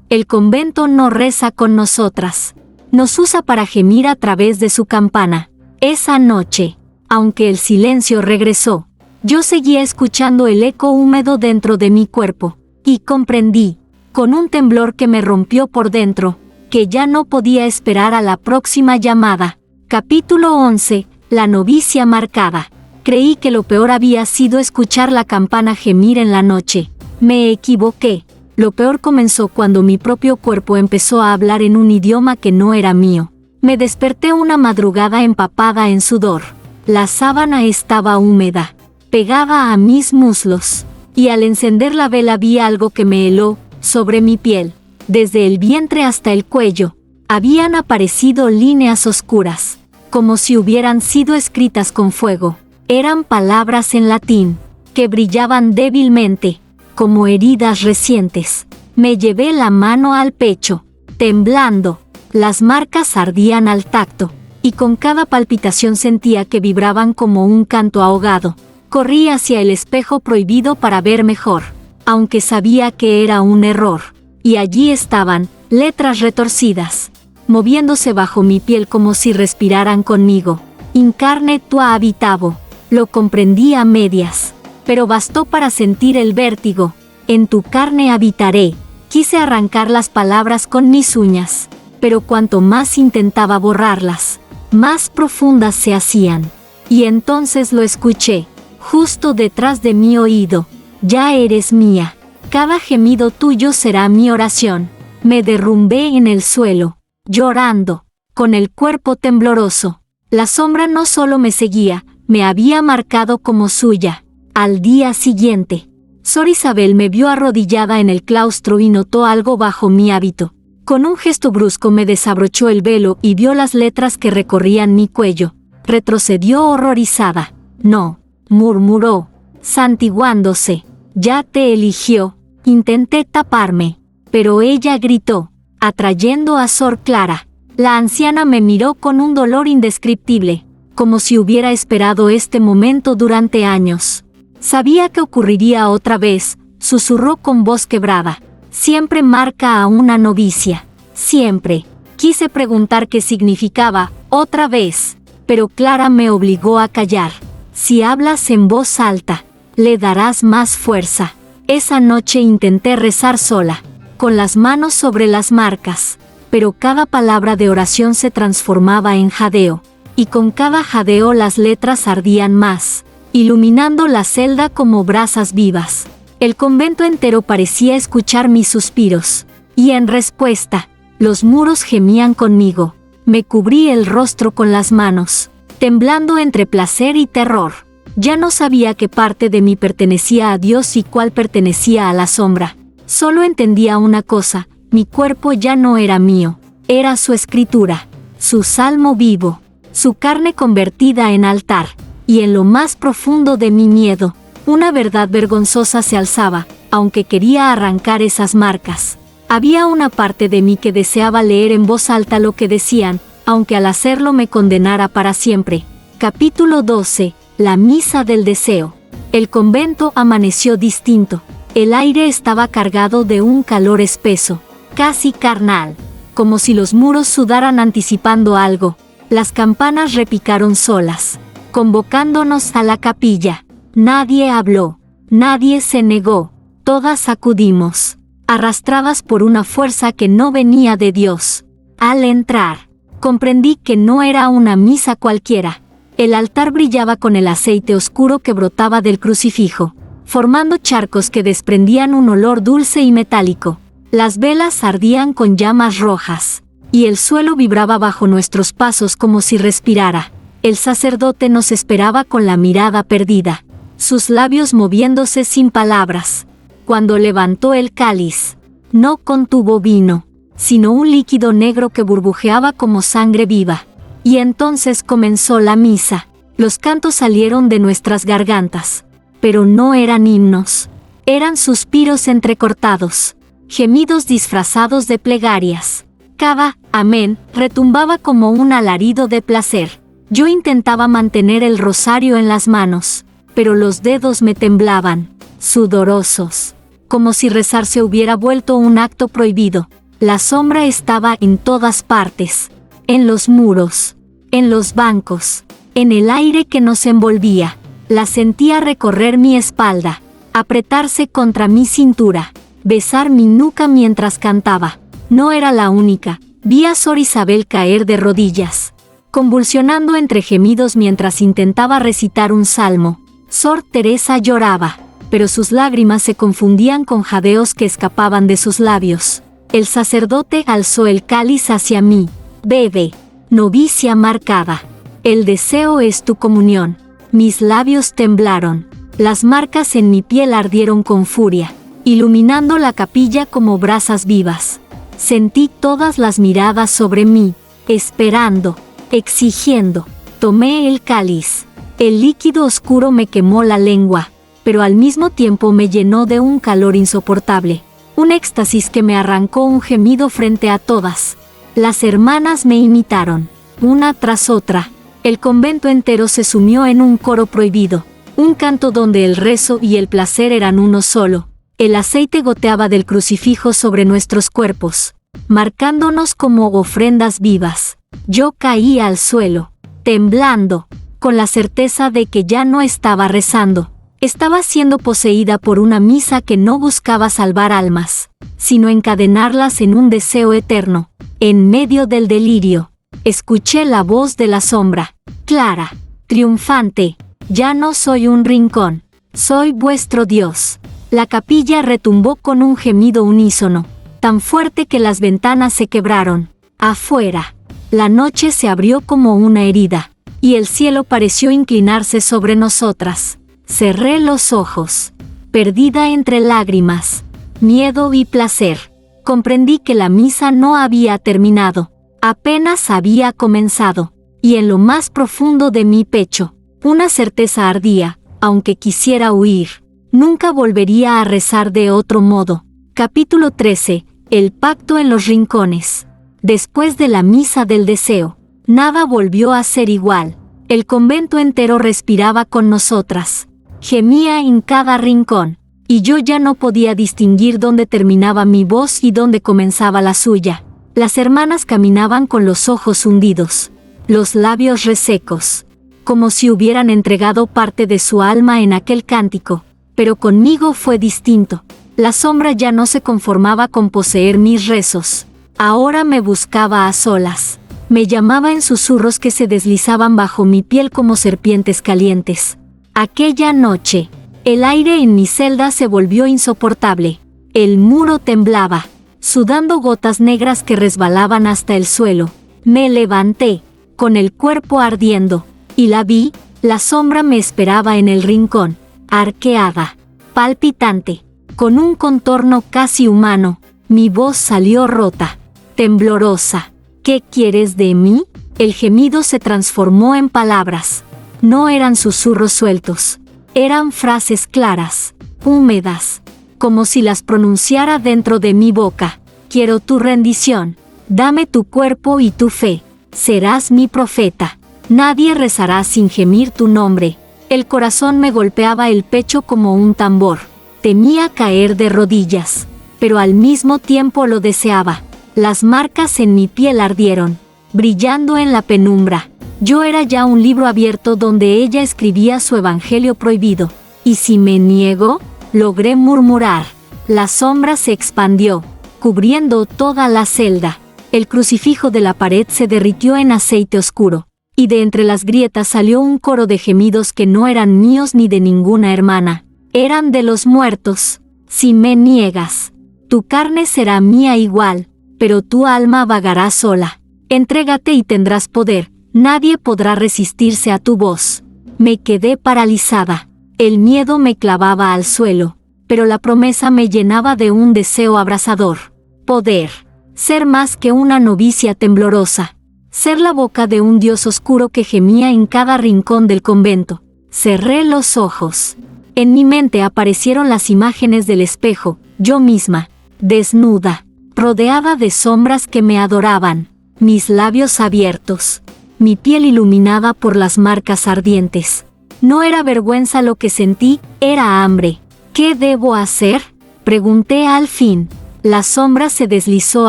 [SPEAKER 1] El convento no reza con nosotras, nos usa para gemir a través de su campana». Esa noche, aunque el silencio regresó, yo seguía escuchando el eco húmedo dentro de mi cuerpo, y comprendí, con un temblor que me rompió por dentro, que ya no podía esperar a la próxima llamada. Capítulo 11. La novicia marcada. Creí que lo peor había sido escuchar la campana gemir en la noche. Me equivoqué. Lo peor comenzó cuando mi propio cuerpo empezó a hablar en un idioma que no era mío. Me desperté una madrugada empapada en sudor. La sábana estaba húmeda, pegada a mis muslos, y al encender la vela vi algo que me heló sobre mi piel. Desde el vientre hasta el cuello, habían aparecido líneas oscuras, como si hubieran sido escritas con fuego. Eran palabras en latín, que brillaban débilmente, como heridas recientes. Me llevé la mano al pecho, temblando. Las marcas ardían al tacto, y con cada palpitación sentía que vibraban como un canto ahogado. Corrí hacia el espejo prohibido para ver mejor, aunque sabía que era un error. Y allí estaban, letras retorcidas, moviéndose bajo mi piel como si respiraran conmigo. In carne tua habitavo. Lo comprendí a medias, pero bastó para sentir el vértigo. En tu carne habitaré. Quise arrancar las palabras con mis uñas, pero cuanto más intentaba borrarlas, más profundas se hacían. Y entonces lo escuché, justo detrás de mi oído. Ya eres mía. Cada gemido tuyo será mi oración. Me derrumbé en el suelo, llorando, con el cuerpo tembloroso. La sombra no solo me seguía, me había marcado como suya. Al día siguiente, Sor Isabel me vio arrodillada en el claustro y notó algo bajo mi hábito. Con un gesto brusco me desabrochó el velo y vio las letras que recorrían mi cuello. Retrocedió horrorizada. No, murmuró, santiguándose. Ya te eligió. Intenté taparme, pero ella gritó, atrayendo a Sor Clara. La anciana me miró con un dolor indescriptible, como si hubiera esperado este momento durante años. Sabía que ocurriría otra vez, susurró con voz quebrada. Siempre marca a una novicia. Siempre. Quise preguntar qué significaba, otra vez, pero Clara me obligó a callar. Si hablas en voz alta, le darás más fuerza. Esa noche intenté rezar sola, con las manos sobre las marcas, pero cada palabra de oración se transformaba en jadeo, y con cada jadeo las letras ardían más, iluminando la celda como brasas vivas. El convento entero parecía escuchar mis suspiros, y en respuesta, los muros gemían conmigo. Me cubrí el rostro con las manos, temblando entre placer y terror. Ya no sabía qué parte de mí pertenecía a Dios y cuál pertenecía a la sombra. Solo entendía una cosa, mi cuerpo ya no era mío, era su escritura, su salmo vivo, su carne convertida en altar, y en lo más profundo de mi miedo, una verdad vergonzosa se alzaba, aunque quería arrancar esas marcas. Había una parte de mí que deseaba leer en voz alta lo que decían, aunque al hacerlo me condenara para siempre. Capítulo 12. La misa del deseo. El convento amaneció distinto. El aire estaba cargado de un calor espeso, casi carnal, como si los muros sudaran anticipando algo. Las campanas repicaron solas, convocándonos a la capilla. Nadie habló, nadie se negó, todas acudimos, arrastradas por una fuerza que no venía de Dios. Al entrar, comprendí que no era una misa cualquiera. El altar brillaba con el aceite oscuro que brotaba del crucifijo, formando charcos que desprendían un olor dulce y metálico. Las velas ardían con llamas rojas, y el suelo vibraba bajo nuestros pasos como si respirara. El sacerdote nos esperaba con la mirada perdida, sus labios moviéndose sin palabras. Cuando levantó el cáliz, no contuvo vino, sino un líquido negro que burbujeaba como sangre viva. Y entonces comenzó la misa. Los cantos salieron de nuestras gargantas, pero no eran himnos. Eran suspiros entrecortados, gemidos disfrazados de plegarias. Cada amén retumbaba como un alarido de placer. Yo intentaba mantener el rosario en las manos, pero los dedos me temblaban, sudorosos, como si rezar se hubiera vuelto un acto prohibido. La sombra estaba en todas partes, en los muros, en los bancos, en el aire que nos envolvía. La sentía recorrer mi espalda, apretarse contra mi cintura. besar mi nuca mientras cantaba. No era la única. Vi a Sor Isabel caer de rodillas, convulsionando entre gemidos mientras intentaba recitar un salmo. Sor Teresa lloraba, pero sus lágrimas se confundían con jadeos que escapaban de sus labios. El sacerdote alzó el cáliz hacia mí. Bebe, novicia marcada. El deseo es tu comunión. Mis labios temblaron. Las marcas en mi piel ardieron con furia, iluminando la capilla como brasas vivas. Sentí todas las miradas sobre mí, esperando, exigiendo. Tomé el cáliz. El líquido oscuro me quemó la lengua, pero al mismo tiempo me llenó de un calor insoportable. Un éxtasis que me arrancó un gemido frente a todas. Las hermanas me imitaron, una tras otra. El convento entero se sumió en un coro prohibido, un canto donde el rezo y el placer eran uno solo. El aceite goteaba del crucifijo sobre nuestros cuerpos, marcándonos como ofrendas vivas. Yo caí al suelo, temblando, con la certeza de que ya no estaba rezando. Estaba siendo poseída por una misa que no buscaba salvar almas, sino encadenarlas en un deseo eterno. En medio del delirio, escuché la voz de la sombra, clara, triunfante. Ya no soy un rincón, soy vuestro Dios. La capilla retumbó con un gemido unísono, tan fuerte que las ventanas se quebraron. Afuera, la noche se abrió como una herida, y el cielo pareció inclinarse sobre nosotras. Cerré los ojos, perdida entre lágrimas, miedo y placer. Comprendí que la misa no había terminado, apenas había comenzado, y en lo más profundo de mi pecho, una certeza ardía, aunque quisiera huir. Nunca volvería a rezar de otro modo. Capítulo 13. El pacto en los rincones. Después de la misa del deseo, nada volvió a ser igual. El convento entero respiraba con nosotras. Gemía en cada rincón, y yo ya no podía distinguir dónde terminaba mi voz y dónde comenzaba la suya. Las hermanas caminaban con los ojos hundidos, los labios resecos, como si hubieran entregado parte de su alma en aquel cántico, pero conmigo fue distinto. La sombra ya no se conformaba con poseer mis rezos. Ahora me buscaba a solas. Me llamaba en susurros que se deslizaban bajo mi piel como serpientes calientes. Aquella noche, el aire en mi celda se volvió insoportable. El muro temblaba, sudando gotas negras que resbalaban hasta el suelo. Me levanté, con el cuerpo ardiendo, y la vi. La sombra me esperaba en el rincón, arqueada, palpitante, con un contorno casi humano. Mi voz salió rota, temblorosa. ¿Qué quieres de mí? El gemido se transformó en palabras. No eran susurros sueltos, eran frases claras, húmedas, como si las pronunciara dentro de mi boca. Quiero tu rendición, dame tu cuerpo y tu fe, serás mi profeta. Nadie rezará sin gemir tu nombre. El corazón me golpeaba el pecho como un tambor. Temía caer de rodillas, pero al mismo tiempo lo deseaba. Las marcas en mi piel ardieron, brillando en la penumbra. Yo era ya un libro abierto donde ella escribía su evangelio prohibido. ¿Y si me niego? Logré murmurar. La sombra se expandió, cubriendo toda la celda. El crucifijo de la pared se derritió en aceite oscuro, y de entre las grietas salió un coro de gemidos que no eran míos ni de ninguna hermana. Eran de los muertos. Si me niegas, tu carne será mía igual, pero tu alma vagará sola. Entrégate y tendrás poder. Nadie podrá resistirse a tu voz. Me quedé paralizada. El miedo me clavaba al suelo, pero la promesa me llenaba de un deseo abrasador. Poder. Ser más que una novicia temblorosa. Ser la boca de un Dios oscuro que gemía en cada rincón del convento. Cerré los ojos. En mi mente aparecieron las imágenes del espejo, yo misma, desnuda, rodeada de sombras que me adoraban, mis labios abiertos, mi piel iluminada por las marcas ardientes. No era vergüenza lo que sentí, era hambre. ¿Qué debo hacer?, pregunté al fin. La sombra se deslizó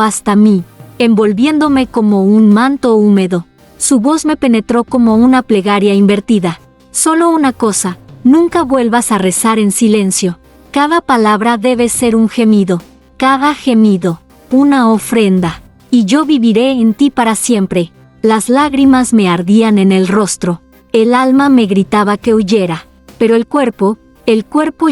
[SPEAKER 1] hasta mí, envolviéndome como un manto húmedo. Su voz me penetró como una plegaria invertida. Solo una cosa, nunca vuelvas a rezar en silencio. Cada palabra debe ser un gemido, cada gemido, una ofrenda. Y yo viviré en ti para siempre. Las lágrimas me ardían en el rostro. El alma me gritaba que huyera. Pero el cuerpo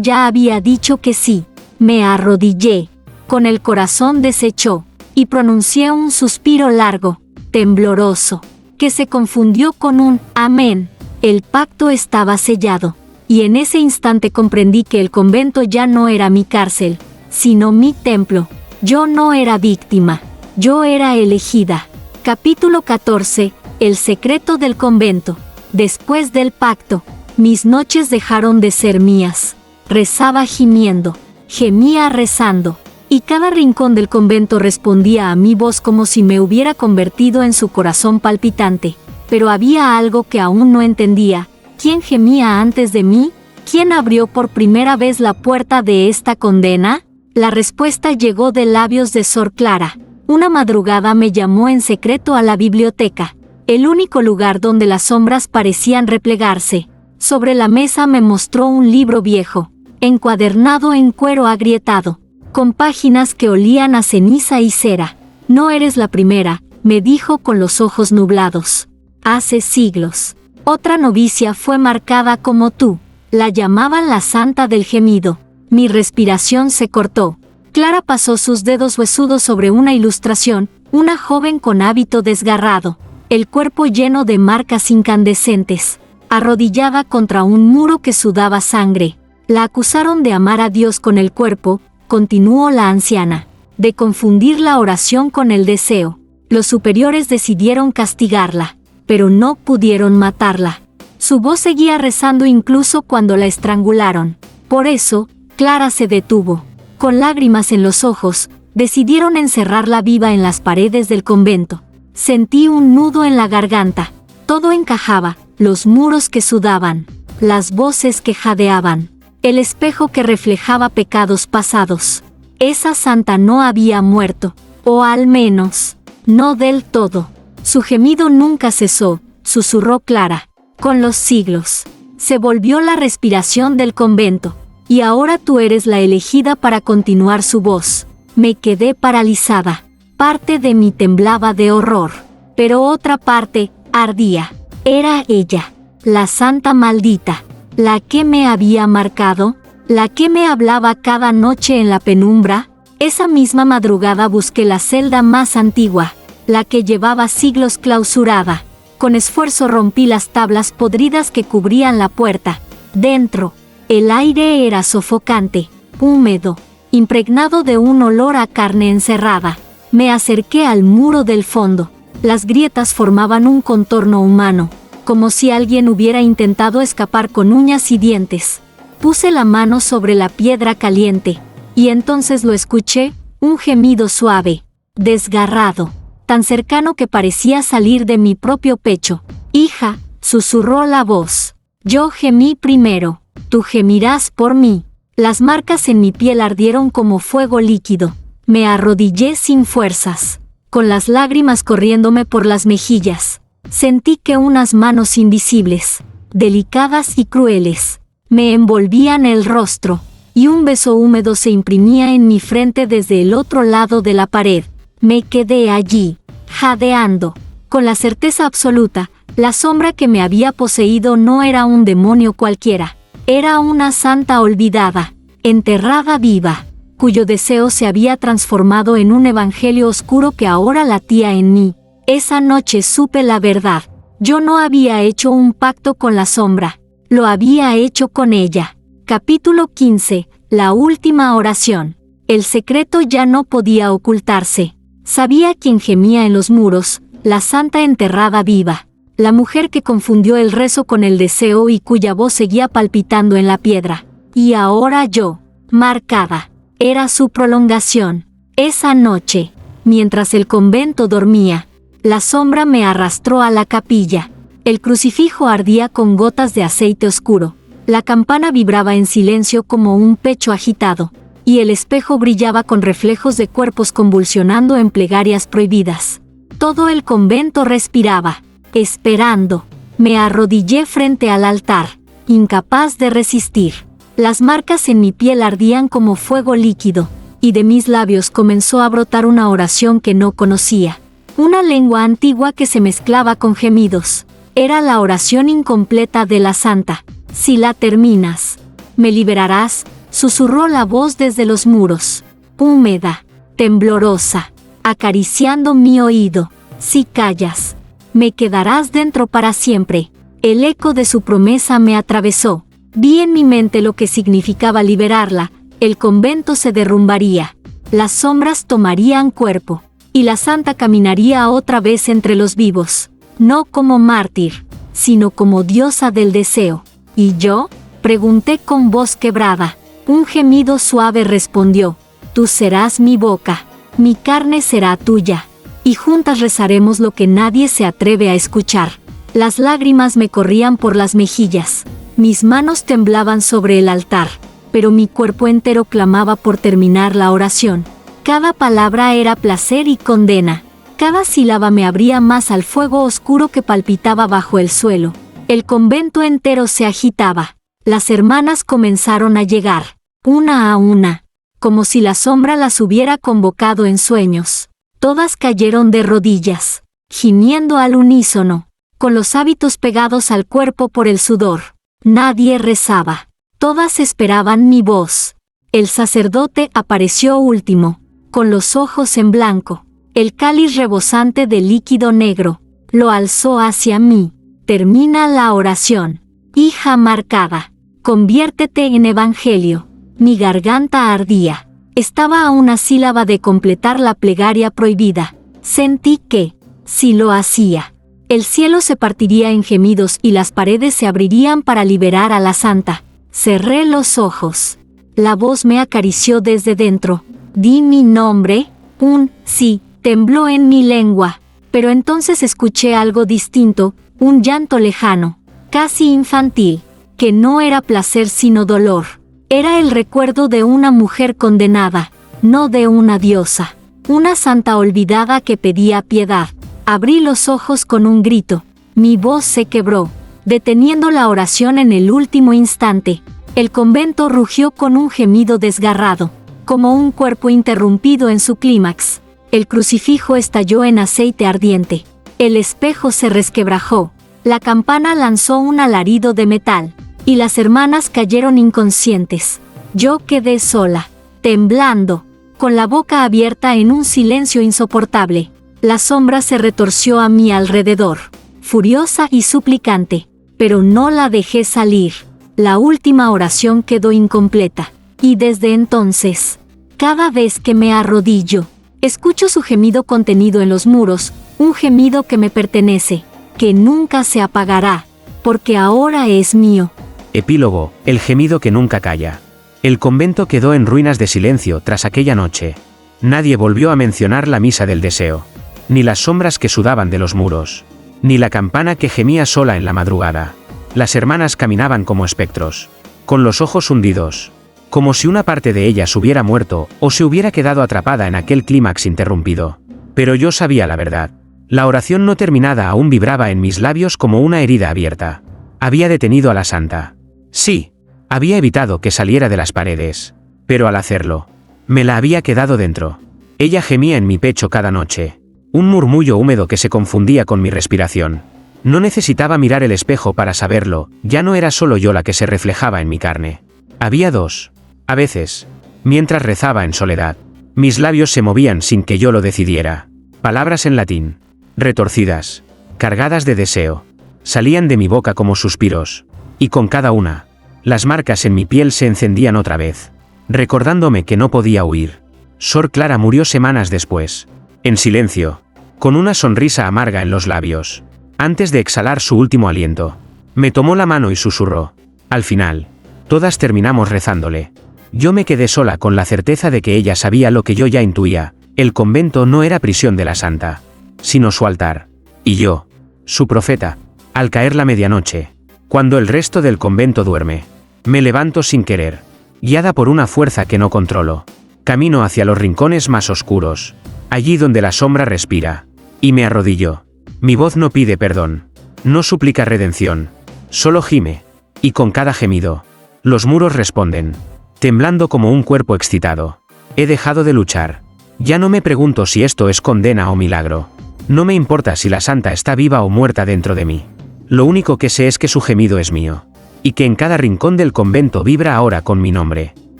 [SPEAKER 1] ya había dicho que sí. Me arrodillé. Con el corazón deshecho. Y pronuncié un suspiro largo, tembloroso, que se confundió con un amén. El pacto estaba sellado. Y en ese instante comprendí que el convento ya no era mi cárcel, sino mi templo. Yo no era víctima. Yo era elegida. Capítulo 14. El secreto del convento. Después del pacto, mis noches dejaron de ser mías. Rezaba gimiendo, gemía rezando, y cada rincón del convento respondía a mi voz como si me hubiera convertido en su corazón palpitante. Pero había algo que aún no entendía. ¿Quién gemía antes de mí? ¿Quién abrió por primera vez la puerta de esta condena? La respuesta llegó de labios de Sor Clara. Una madrugada me llamó en secreto a la biblioteca, el único lugar donde las sombras parecían replegarse. Sobre la mesa me mostró un libro viejo, encuadernado en cuero agrietado, con páginas que olían a ceniza y cera. No eres la primera, me dijo con los ojos nublados. Hace siglos, otra novicia fue marcada como tú. La llamaban la Santa del Gemido. Mi respiración se cortó. Clara pasó sus dedos huesudos sobre una ilustración, una joven con hábito desgarrado, el cuerpo lleno de marcas incandescentes, arrodillada contra un muro que sudaba sangre. La acusaron de amar a Dios con el cuerpo, continuó la anciana, de confundir la oración con el deseo. Los superiores decidieron castigarla, pero no pudieron matarla. Su voz seguía rezando incluso cuando la estrangularon. Por eso, Clara se detuvo. Con lágrimas en los ojos, decidieron encerrarla viva en las paredes del convento. Sentí un nudo en la garganta. Todo encajaba, los muros que sudaban, las voces que jadeaban, el espejo que reflejaba pecados pasados. Esa santa no había muerto, o al menos, no del todo. Su gemido nunca cesó, susurró Clara. Con los siglos, se volvió la respiración del convento. Y ahora tú eres la elegida para continuar su voz. Me quedé paralizada. Parte de mí temblaba de horror, pero otra parte ardía. Era ella, la santa maldita, la que me había marcado, la que me hablaba cada noche en la penumbra. Esa misma madrugada busqué la celda más antigua, la que llevaba siglos clausurada. Con esfuerzo rompí las tablas podridas que cubrían la puerta. Dentro, el aire era sofocante, húmedo, impregnado de un olor a carne encerrada. Me acerqué al muro del fondo. Las grietas formaban un contorno humano, como si alguien hubiera intentado escapar con uñas y dientes. Puse la mano sobre la piedra caliente, y entonces lo escuché, un gemido suave, desgarrado, tan cercano que parecía salir de mi propio pecho. Hija, susurró la voz. Yo gemí primero. Tú gemirás por mí. Las marcas en mi piel ardieron como fuego líquido. Me arrodillé sin fuerzas, con las lágrimas corriéndome por las mejillas. Sentí que unas manos invisibles, delicadas y crueles, me envolvían el rostro, y un beso húmedo se imprimía en mi frente desde el otro lado de la pared. Me quedé allí, jadeando, con la certeza absoluta, la sombra que me había poseído no era un demonio cualquiera. Era una santa olvidada, enterrada viva, cuyo deseo se había transformado en un evangelio oscuro que ahora latía en mí. Esa noche supe la verdad. Yo no había hecho un pacto con la sombra, lo había hecho con ella. Capítulo 15. La última oración. El secreto ya no podía ocultarse. Sabía quién gemía en los muros, la santa enterrada viva. La mujer que confundió el rezo con el deseo y cuya voz seguía palpitando en la piedra. Y ahora yo, marcada, era su prolongación. Esa noche, mientras el convento dormía, la sombra me arrastró a la capilla. El crucifijo ardía con gotas de aceite oscuro. La campana vibraba en silencio como un pecho agitado, y el espejo brillaba con reflejos de cuerpos convulsionando en plegarias prohibidas. Todo el convento respiraba. Esperando, me arrodillé frente al altar, incapaz de resistir. Las marcas en mi piel ardían como fuego líquido, y de mis labios comenzó a brotar una oración que no conocía. Una lengua antigua que se mezclaba con gemidos. Era la oración incompleta de la santa. Si la terminas, me liberarás, susurró la voz desde los muros. Húmeda, temblorosa, acariciando mi oído. Si callas, me quedarás dentro para siempre. El eco de su promesa me atravesó. Vi en mi mente lo que significaba liberarla. El convento se derrumbaría. Las sombras tomarían cuerpo. Y la santa caminaría otra vez entre los vivos. No como mártir, sino como diosa del deseo. ¿Y yo? Pregunté con voz quebrada. Un gemido suave respondió. Tú serás mi boca. Mi carne será tuya. Y juntas rezaremos lo que nadie se atreve a escuchar. Las lágrimas me corrían por las mejillas. Mis manos temblaban sobre el altar, pero mi cuerpo entero clamaba por terminar la oración. Cada palabra era placer y condena. Cada sílaba me abría más al fuego oscuro que palpitaba bajo el suelo. El convento entero se agitaba. Las hermanas comenzaron a llegar, una a una, como si la sombra las hubiera convocado en sueños. Todas cayeron de rodillas, gimiendo al unísono, con los hábitos pegados al cuerpo por el sudor. Nadie rezaba. Todas esperaban mi voz. El sacerdote apareció último, con los ojos en blanco, el cáliz rebosante de líquido negro. Lo alzó hacia mí. Termina la oración. Hija marcada, conviértete en evangelio. Mi garganta ardía. Estaba a una sílaba de completar la plegaria prohibida. Sentí que, si lo hacía, el cielo se partiría en gemidos y las paredes se abrirían para liberar a la santa. Cerré los ojos. La voz me acarició desde dentro. Di mi nombre. Un sí tembló en mi lengua. Pero entonces escuché algo distinto, un llanto lejano, casi infantil, que no era placer sino dolor. Era el recuerdo de una mujer condenada, no de una diosa. Una santa olvidada que pedía piedad. Abrí los ojos con un grito. Mi voz se quebró, deteniendo la oración en el último instante. El convento rugió con un gemido desgarrado, como un cuerpo interrumpido en su clímax. El crucifijo estalló en aceite ardiente. El espejo se resquebrajó. La campana lanzó un alarido de metal, y las hermanas cayeron inconscientes. Yo quedé sola, temblando, con la boca abierta en un silencio insoportable. La sombra se retorció a mi alrededor, furiosa y suplicante, pero no la dejé salir. La última oración quedó incompleta, y desde entonces, cada vez que me arrodillo, escucho su gemido contenido en los muros, un gemido que me pertenece, que nunca se apagará, porque ahora es mío.
[SPEAKER 2] Epílogo, el gemido que nunca calla. El convento quedó en ruinas de silencio tras aquella noche. Nadie volvió a mencionar la misa del deseo, ni las sombras que sudaban de los muros, ni la campana que gemía sola en la madrugada. Las hermanas caminaban como espectros, con los ojos hundidos, como si una parte de ellas hubiera muerto o se hubiera quedado atrapada en aquel clímax interrumpido. Pero yo sabía la verdad. La oración no terminada aún vibraba en mis labios como una herida abierta. Había detenido a la santa. Sí, había evitado que saliera de las paredes, pero al hacerlo, me la había quedado dentro. Ella gemía en mi pecho cada noche, un murmullo húmedo que se confundía con mi respiración. No necesitaba mirar el espejo para saberlo, ya no era solo yo la que se reflejaba en mi carne. Había dos. A veces, mientras rezaba en soledad, mis labios se movían sin que yo lo decidiera. Palabras en latín, retorcidas, cargadas de deseo, salían de mi boca como suspiros, y con cada una, las marcas en mi piel se encendían otra vez, recordándome que no podía huir. Sor Clara murió semanas después, en silencio, con una sonrisa amarga en los labios. Antes de exhalar su último aliento, me tomó la mano y susurró. Al final, todas terminamos rezándole. Yo me quedé sola con la certeza de que ella sabía lo que yo ya intuía. El convento no era prisión de la santa, sino su altar. Y yo, su profeta, al caer la medianoche, cuando el resto del convento duerme, me levanto sin querer, guiada por una fuerza que no controlo. Camino hacia los rincones más oscuros, allí donde la sombra respira, y me arrodillo. Mi voz no pide perdón, no suplica redención, solo gime, y con cada gemido, Los muros responden, temblando como un cuerpo excitado. He dejado de luchar. Ya no me pregunto si esto es condena o milagro. No me importa si la santa está viva o muerta dentro de mí. Lo único que sé es que su gemido es mío. Y que en cada rincón del convento vibra ahora con mi nombre.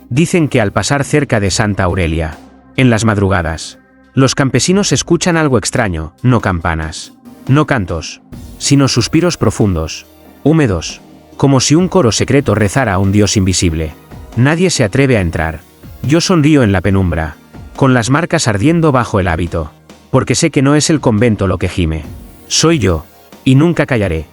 [SPEAKER 2] Dicen que al pasar cerca de Santa Aurelia, en las madrugadas, los campesinos escuchan algo extraño, no campanas, no cantos, sino suspiros profundos, húmedos, como si un coro secreto rezara a un dios invisible. Nadie se atreve a entrar. Yo sonrío en la penumbra, con las marcas ardiendo bajo el hábito, porque sé que no es el convento lo que gime. Soy yo, y nunca callaré.